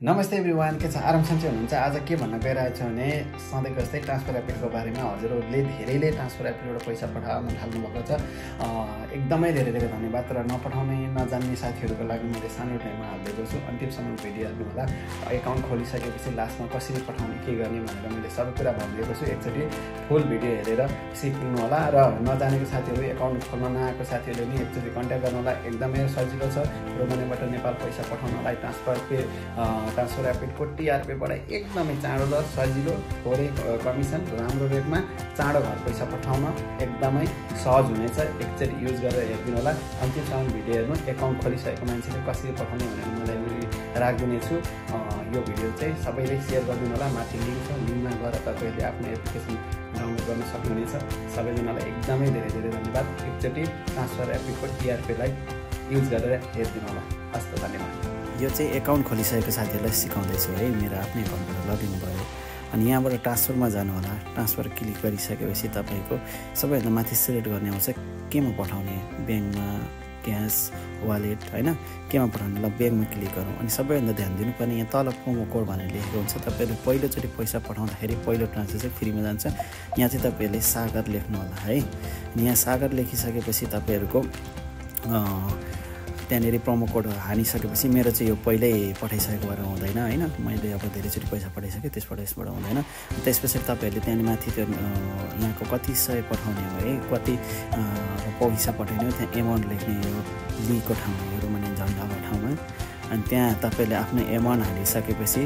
नमस्ते एभ्रिवान, के छ? आराम सन्चै हुनुहुन्छ? आज के भन्न गइरहेको छु भने सधैँको जस्तै ट्रान्सफर एपिडको बारेमा हजुरहरूले धेरैले ट्रान्सफर एपिडबाट पैसा पठाउन थाल्नुभएको छ। एकदमै धेरै धेरै धन्यवाद। र नपठाउने नजान्ने साथीहरूको लागि मैले सानो टाइममा हालिदिएको छु। अन्तिमसम्म भिडियो हेर्नु होला। एकाउन्ट खोलिसकेपछि लास्टमा कसरी पठाउने के गर्ने भनेर मैले सबै कुरा भनिदिएको छु। एकचोटि फुल भिडियो हेरेर सिक्नु होला। र नजानेको साथीहरू, एकाउन्ट खोल्न नआएको साथीहरूले नि एकचोटि कन्ट्याक्ट गर्नु होला। एकदमै सजिलो छ। रोमानियाबाट नेपाल पैसा पठाउनलाई ट्रान्सफर एपिडको टिआरपीबाट एकदमै चाँडो र सजिलो, थोरै कमिसन, राम्रो रेटमा चाँडो घर पैसा पठाउन एकदमै सहज हुनेछ। एकचोटि युज गरेर हेरिदिनु होला। अन्तिमसम्म भिडियो हेर्नु। एकाउन्ट खोलिसकेको मान्छेले कसरी पठाउने भनेर मलाई राखिदिनेछु। यो भिडियो चाहिँ सबैले सेयर गरिदिनु होला। माथि लिङ्क छ, लिङ्कमा गएर तपाईँहरूले आफ्नो एप्लिकेसन डाउनलोड गर्न सक्नुहुनेछ। सबैजनालाई एकदमै धेरै धेरै धन्यवाद। एकचोटि ट्रान्सफर एपिडको टिआरपीलाई युज गरेर हेरिदिनु होला। हस्त, धन्यवाद। यो चाहिँ एकाउन्ट खोलिसकेको साथीहरूलाई सिकाउँदैछु है। मेरो आफ्नै एकाउन्टबाट लगइन भयो अनि यहाँबाट ट्रान्सफरमा जानु होला। ट्रान्सफर क्लिक गरिसकेपछि तपाईँको सबैभन्दा माथि सिलेक्ट गर्ने आउँछ केमा पठाउने, ब्याङ्कमा, क्यास, वालेट, होइन, केमा पठाउने। ल, ब्याङ्कमा क्लिक गरौँ। अनि सबैभन्दा ध्यान दिनुपर्ने यहाँ तल प्रोमो कोड भनेर लेखेको हुन्छ। तपाईँहरूले पहिलोचोटि पैसा पठाउँदाखेरि पहिलो ट्रान्सफर चाहिँ फ्रीमा जान्छ। यहाँ चाहिँ तपाईँहरूले सागर लेख्नु होला है। यहाँ सागर लेखिसकेपछि तपाईँहरूको त्यहाँनिर प्रोमो कोड हानिसकेपछि मेरो चाहिँ यो पहिल्यै पठाइसकेको भएर हुँदैन होइन। मैले अब धेरैचोटि पैसा पठाइसकेँ, यसबाट हुँदैन। त्यस पछाडि तपाईँहरूले त्यहाँनिर माथि त्यो यहाँको कति सय पठाउने हो है, कति पैसा पठाउने हो, त्यहाँ एमाउन्ट लेख्ने हो लिको ठाउँमा, यो रोमानियन झन्डाको ठाउँमा। अनि त्यहाँ तपाईँहरूले आफ्नो एमाउन्ट हालिसकेपछि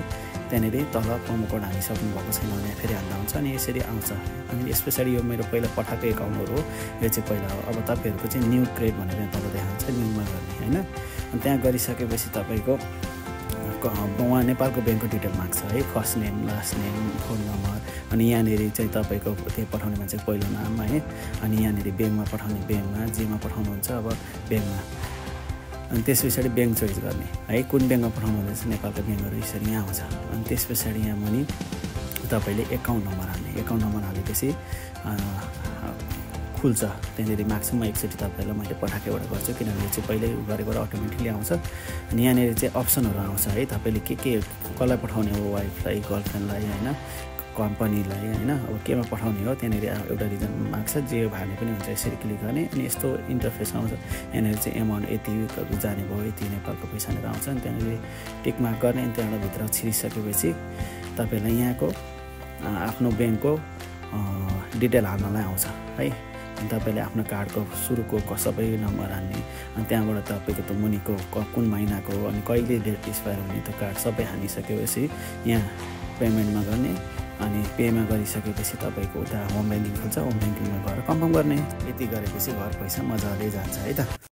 त्यहाँनिर तल प्रोमो कोड हालिसक्नु भएको छैन भने फेरि हाल्दा हुन्छ। अनि यसरी आउँछ। अनि यस पछाडि यो मेरो पहिला पठाएको एकाउन्टहरू हो। यो चाहिँ पहिला हो। अब तपाईँहरूको चाहिँ न्यू क्रेड भनेर तल देखाउँछ, न्यूमा गर्ने होइन। अनि त्यहाँ गरिसकेपछि तपाईँको उहाँ नेपालको ब्याङ्कको डिटेल माग्छ है। First name, last name, phone number. अनि यहाँनिर चाहिँ तपाईँको त्यही पठाउने मान्छेको पहिलो नाम है। अनि यहाँनिर ब्याङ्कमा पठाउने ब्याङ्कमा, जेमा पठाउनुहुन्छ अब ब्याङ्कमा। अनि त्यस पछाडि ब्याङ्क चोइस गर्ने है, कुन ब्याङ्कमा पठाउनु हुँदैछ। नेपालको ब्याङ्कहरू यसरी यहाँ आउँछ। अनि त्यस पछाडि यहाँ मुनि तपाईँले एकाउन्ट नम्बर हाल्ने। एकाउन्ट नम्बर हालेपछि खुल्छ। त्यहाँनिर माग्छ। म एकचोटि तपाईँहरूलाई मैले पठाएको एउटा गर्छु, किनभने यो चाहिँ पहिल्यै गरेको अटोमेटिकली आउँछ। अनि यहाँनिर चाहिँ अप्सनहरू आउँछ है। तपाईँले के कसलाई पठाउने हो, वाइफलाई, गर्लफ्रेन्डलाई, होइन, कम्पनीलाई, होइन, अब केमा पठाउने हो। त्यहाँनिर एउटा रिजन माग्छ, जे भाने पनि हुन्छ। यसरी क्लिक गर्ने अनि यस्तो इन्टरफेस आउँछ। यहाँनिर चाहिँ एमाउन्ट यति जाने भयो, यति नेपालको पैसा भनेर आउँछ। अनि त्यहाँनिर टिक मार्क गर्ने। अनि त्यहाँबाट भित्र छिरिसकेपछि तपाईँहरूलाई यहाँको आफ्नो ब्याङ्कको डिटेल हाल्नलाई आउँछ है। अनि तपाईँले आफ्नो कार्डको सुरुको सबै नम्बर हाल्ने। अनि त्यहाँबाट तपाईँको त मुनिको कुन महिनाको, अनि कहिले डेट एक्सपायर हुने त्यो कार्ड सबै हालिसकेपछि यहाँ पेमेन्टमा गर्ने। अनि पेमा गरिसकेपछि तपाईँको उता होम ब्याङ्किङ खुल्छ। होम ब्याङ्किङमा गएर कन्फर्म गर्ने। यति गरेपछि घर पैसा मजाले जान्छ है त।